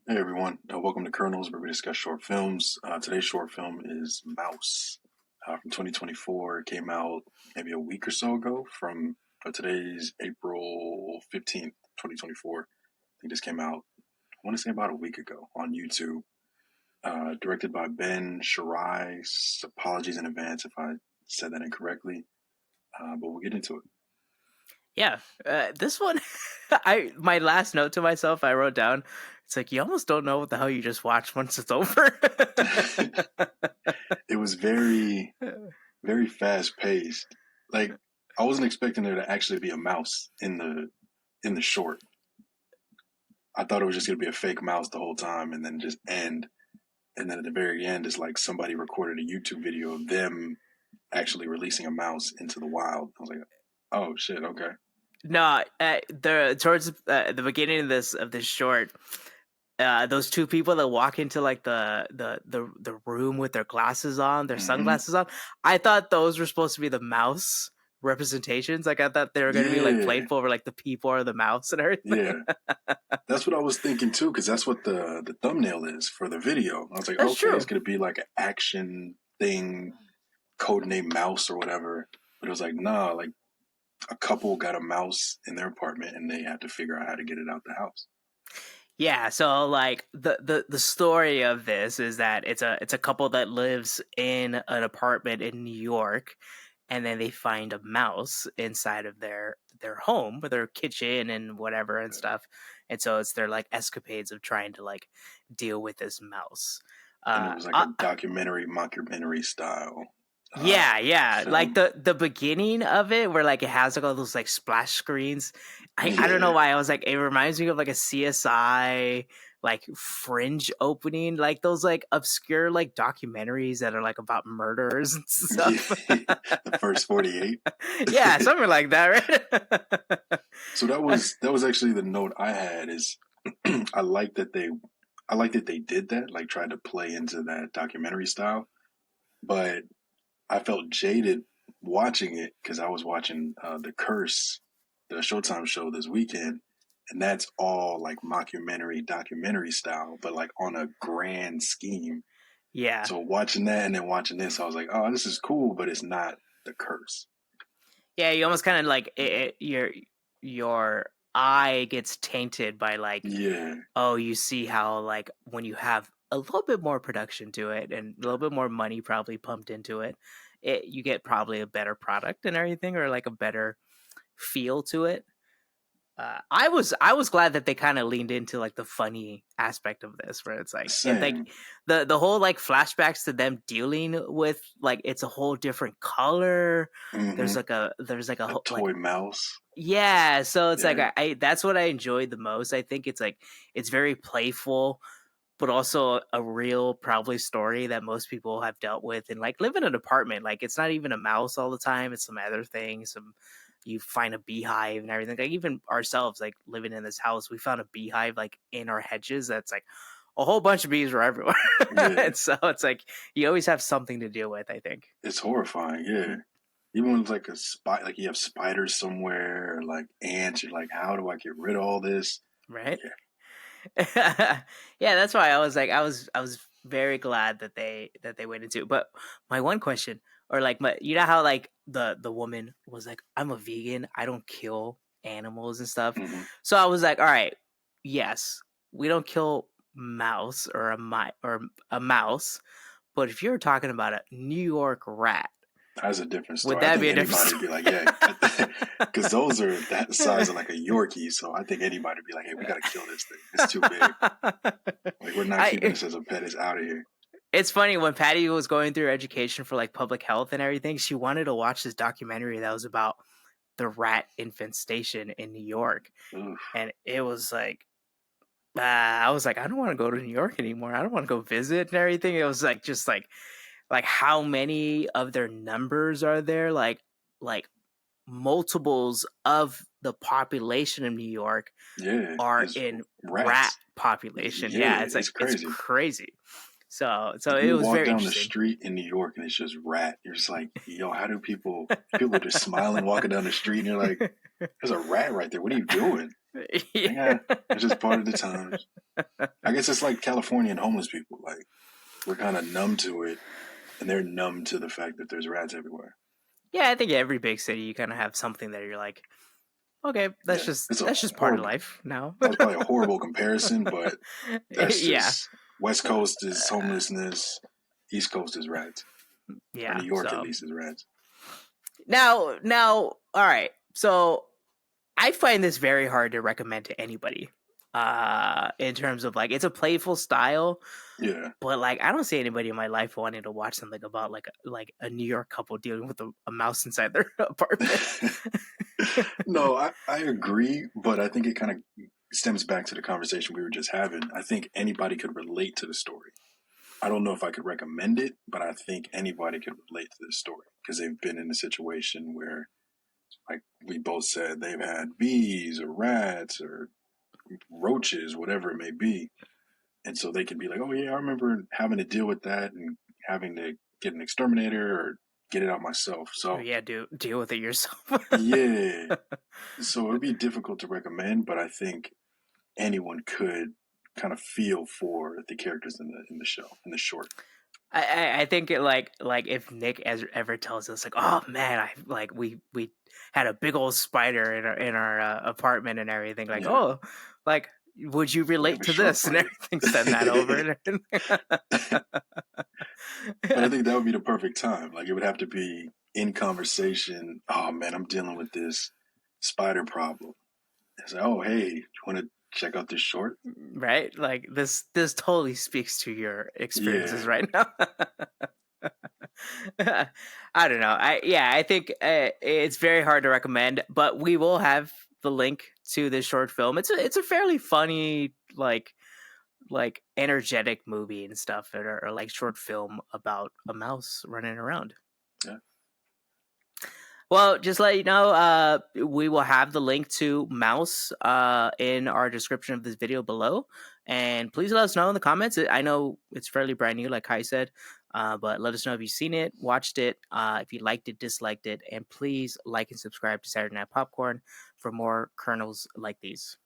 Hey everyone, welcome to Kernels, where we discuss short films. Today's short film is Mouse from 2024. It came out maybe a week or so ago. From today's April 15th, 2024. I think this came out, I want to say about a week ago on YouTube. Directed by Ben Shirai. Apologies in advance if I said that incorrectly, but we'll get into it. Yeah, this one, I my last note to myself, I wrote down. It's like you almost don't know what the hell you just watched once it's over. It was very, very fast paced. Like I wasn't expecting there to actually be a mouse in the short. I thought it was just gonna be a fake mouse the whole time and then just end. And then at the very end, it's like somebody recorded a YouTube video of them actually releasing a mouse into the wild. I was like, oh shit, okay. No, towards the beginning of this short, those two people that walk into like the room with their glasses on, their Mm-hmm. sunglasses on, I thought those were supposed to be the mouse representations. Like I thought they were going to be like Yeah, playful, where like the people are the mouse and everything. yeah. That's what I was thinking too, because that's what the thumbnail is for the video. I was like, That's okay, it's true. gonna be like an action thing, codename Mouse or whatever. But it was like, nah, like a couple got a mouse in their apartment and they had to figure out how to get it out the house. Yeah, so like the story of this is that it's a couple that lives in an apartment in New York, and then they find a mouse inside of their home, with their kitchen and whatever and stuff. And so it's their like escapades of trying to like deal with this mouse. And it Uh, was like uh a documentary, mockumentary style yeah, like film. the beginning of it where like it has like all those like splash screens. I don't know Yeah, why I was like, it reminds me of like a CSI like fringe opening, like those like obscure like documentaries that are like about murders and yeah. stuff. The first 48. Yeah, something like that, right? So that was actually the note I had is I like that they did that, like tried to play into that documentary style, but I felt jaded watching it because I was watching The Curse, the Showtime show this weekend, and that's all like mockumentary, documentary style, but like on a grand scheme. Yeah. So watching that and then watching this, I was like, oh, this is cool, but it's not The Curse. Yeah, you almost kind of like your eye gets tainted by like, Yeah, oh, you see how like when you have a little bit more production to it and a little bit more money probably pumped into it, you get probably a better product and everything, or like a better feel to it. I was glad that they kind of leaned into like the funny aspect of this, where it's like same. the whole like flashbacks to them dealing with like it's a whole different color. Hmm. There's like a A whole like toy mouse. yeah, so it's like Yeah, I that's what I enjoyed the most. I think it's like it's very playful, but also a real probably story that most people have dealt with, and like live in an apartment. Like it's not even a mouse all the time; it's some other things. Some you find a beehive and everything. Like even ourselves, like living in this house, we found a beehive like in our hedges. That's like a whole bunch of bees were everywhere, yeah. and so it's like you always have something to deal with, I think. It's horrifying. Yeah. Even when it's like a spot, like you have spiders somewhere, or like ants, you're like, how do I get rid of all this? Right? Yeah. Yeah, that's why I was very glad that they went into it. But my one question, or like my, you know how like the woman was like, I'm a vegan, I don't kill animals and stuff. Hmm. So I was like, all right, yes, we don't kill mouse or a mouse, but if you're talking about a New York rat, That's a different would story. I that think be a different anybody would be like, yeah, because those are that size story? of like a Yorkie. So I think anybody would be like, hey, we got to kill this thing. It's too big. Like, we're not keeping I this as a pet. It's out of here. It's funny when Patty was going through education for like public health and everything, she wanted to watch this documentary that was about the rat infestation in New York. Oof. And it was like, I was like, I don't want to go to New York anymore. I don't want to go visit and everything. It was like, just like how many of their numbers are there? Like multiples of the population of New York Yeah. are It's in rat rats. population. Yeah. Yeah, it's It's like, it's crazy. crazy. So it You was walk very down the interesting. street in New York and it's just rat. You're just like, yo, how do people are just smiling walking down the street and you're like, there's a rat right there. What are you doing? Yeah. Yeah, it's just part of the times. I guess it's like California and homeless people. Like, we're kind of numb to it, and they're numb to the fact that there's rats everywhere. Yeah, I think every big city you kind of have something that you're like, okay, that's Yeah, just it's a that's just part of horrible. life now. That was probably a horrible comparison, but that's Yeah, just West Coast is homelessness, East Coast is rats, or New yeah. York at So least is rats. now, all right. So I find this very hard to recommend to anybody. In terms of like, it's a playful style, Yeah. but like, I don't see anybody in my life wanting to watch something about like a New York couple dealing with a mouse inside their apartment. No, I agree, but I think it kind of stems back to the conversation we were just having. I think anybody could relate to the story. I don't know if I could recommend it, but I think anybody could relate to this story because they've been in a situation where, like we both said, they've had bees or rats or roaches, whatever it may be. And so they can be like, oh, yeah, I remember having to deal with that and having to get an exterminator or get it out myself. Oh So, yeah, deal with it yourself. yeah. So it would be difficult to recommend, but I think anyone could kind of feel for the characters in the show, in the short. I think it like if Nick ever tells us like, oh man, I like we had a big old spider in our apartment and everything, like, Yeah. oh, like, would you We have relate a to short this for and you. everything? Send that over. But I think that would be the perfect time. Like it would have to be in conversation. Oh man, I'm dealing with this spider problem. It's like, oh hey, you want to check out this short? Right? Like this totally speaks to your experiences Yeah, right now. I don't know. I think it's very hard to recommend, but we will have the link to this short film. It's a fairly funny like energetic movie and stuff, or like short film about a mouse running around. yeah. Well, just let you know, we will have the link to Mouse in our description of this video below. And please let us know in the comments. I know it's fairly brand new, like Kai said, but let us know if you've seen it, watched it, if you liked it, disliked it, and please like and subscribe to Saturday Night Popcorn for more kernels like these.